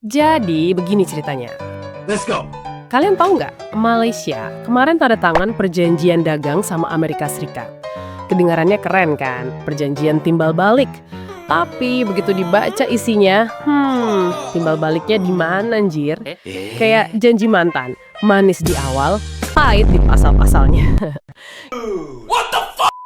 Jadi begini ceritanya. Let's go. Kalian tahu nggak, Malaysia kemarin tanda tangan perjanjian dagang sama Amerika Serikat. Kedengarannya keren kan, perjanjian timbal balik. Tapi begitu dibaca isinya, timbal baliknya di mana anjir? Kayak janji mantan, manis di awal, pahit di pasal-pasalnya.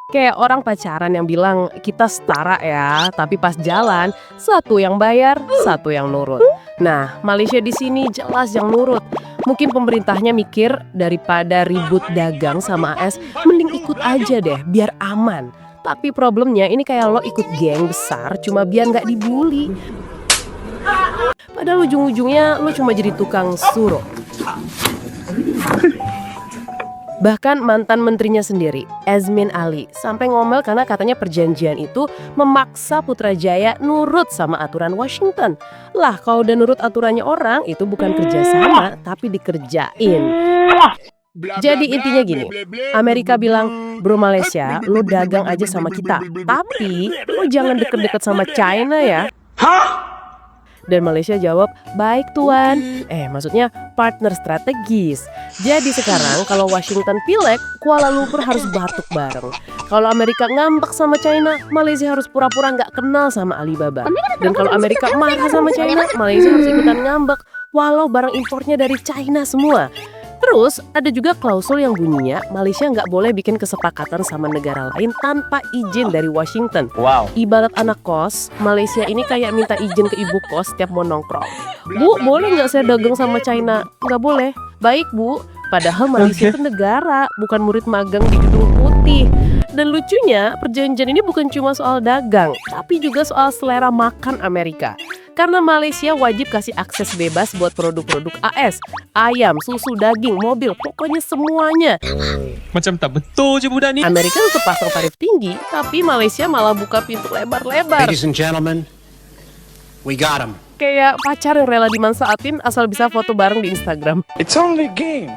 Kayak orang pacaran yang bilang kita setara ya, tapi pas jalan satu yang bayar, satu yang nurut. Nah, Malaysia di sini jelas yang nurut. Mungkin pemerintahnya mikir daripada ribut dagang sama AS, mending ikut aja deh biar aman. Tapi problemnya ini kayak lo ikut geng besar cuma biar nggak dibully. Padahal ujung-ujungnya lo cuma jadi tukang suruh. Bahkan mantan menterinya sendiri, Azmin Ali, sampai ngomel karena katanya perjanjian itu memaksa Putrajaya nurut sama aturan Washington. Lah, kalau udah nurut aturannya orang, itu bukan kerjasama, tapi dikerjain. Jadi intinya gini, Amerika bilang, bro Malaysia, lu dagang aja sama kita, tapi lu jangan deket-deket sama China ya. Dan Malaysia jawab, baik tuan. Maksudnya partner strategis. Jadi sekarang kalau Washington pilek, Kuala Lumpur harus batuk bareng. Kalau Amerika ngambek sama China, Malaysia harus pura-pura nggak kenal sama Alibaba. Dan kalau Amerika marah sama China, Malaysia harus ikutan ngambek. Walau barang impornya dari China semua. Terus ada juga klausul yang bunyinya Malaysia nggak boleh bikin kesepakatan sama negara lain tanpa izin dari Washington. Wow. Ibarat anak kos, Malaysia ini kayak minta izin ke ibu kos setiap mau nongkrong. Bu, boleh nggak saya dagang sama China? Nggak boleh. Baik bu, padahal Malaysia itu negara, bukan murid magang di Gedung Putih. Dan lucunya, perjanjian ini bukan cuma soal dagang, tapi juga soal selera makan Amerika. Karena Malaysia wajib kasih akses bebas buat produk-produk AS, ayam, susu, daging, mobil, pokoknya semuanya. Macam tak betul je budak ni. Amerika tetap pasang tarif tinggi, tapi Malaysia malah buka pintu lebar-lebar. Ladies and gentlemen, we got him. Kayak pacar yang rela dimansaatin asal bisa foto bareng di Instagram. It's only a game.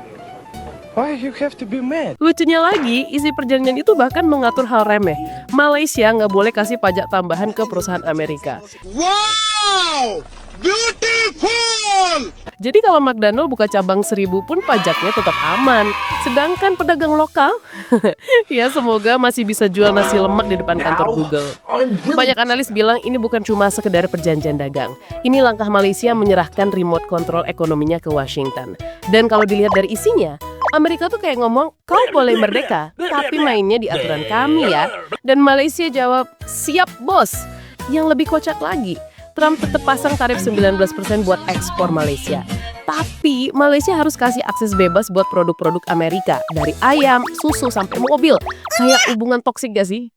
Why you have to be mad? Lucunya lagi, isi perjanjian itu bahkan mengatur hal remeh. Malaysia nggak boleh kasih pajak tambahan ke perusahaan Amerika. Wow! Beautiful! Jadi kalau McDonald buka cabang 1000 pun pajaknya tetap aman. Sedangkan pedagang lokal, ya semoga masih bisa jual nasi lemak di depan kantor Google. Banyak analis bilang ini bukan cuma sekedar perjanjian dagang. Ini langkah Malaysia menyerahkan remote control ekonominya ke Washington. Dan kalau dilihat dari isinya, Amerika tuh kayak ngomong, kau boleh merdeka, tapi mainnya di aturan kami ya. Dan Malaysia jawab, siap bos. Yang lebih kocak lagi, Trump tetap pasang tarif 19% buat ekspor Malaysia. Tapi Malaysia harus kasih akses bebas buat produk-produk Amerika. Dari ayam, susu, sampai mobil. Kayak hubungan toksik gak sih?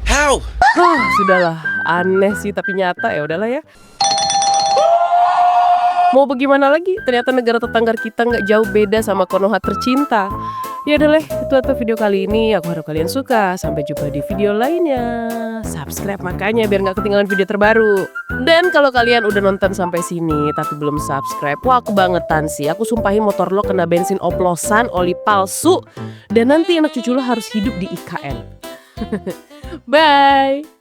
How? Sudahlah, aneh sih tapi nyata ya udahlah ya. Mau bagaimana lagi? Ternyata negara tetangga kita nggak jauh beda sama Konoha tercinta. Ya udah itu aja video kali ini. Aku harap kalian suka. Sampai jumpa di video lainnya. Subscribe makanya biar nggak ketinggalan video terbaru. Dan kalau kalian udah nonton sampai sini tapi belum subscribe, wah kebangetan sih. Aku sumpahin motor lo kena bensin oplosan, oli palsu. Dan nanti anak cucu lo harus hidup di IKN. Bye.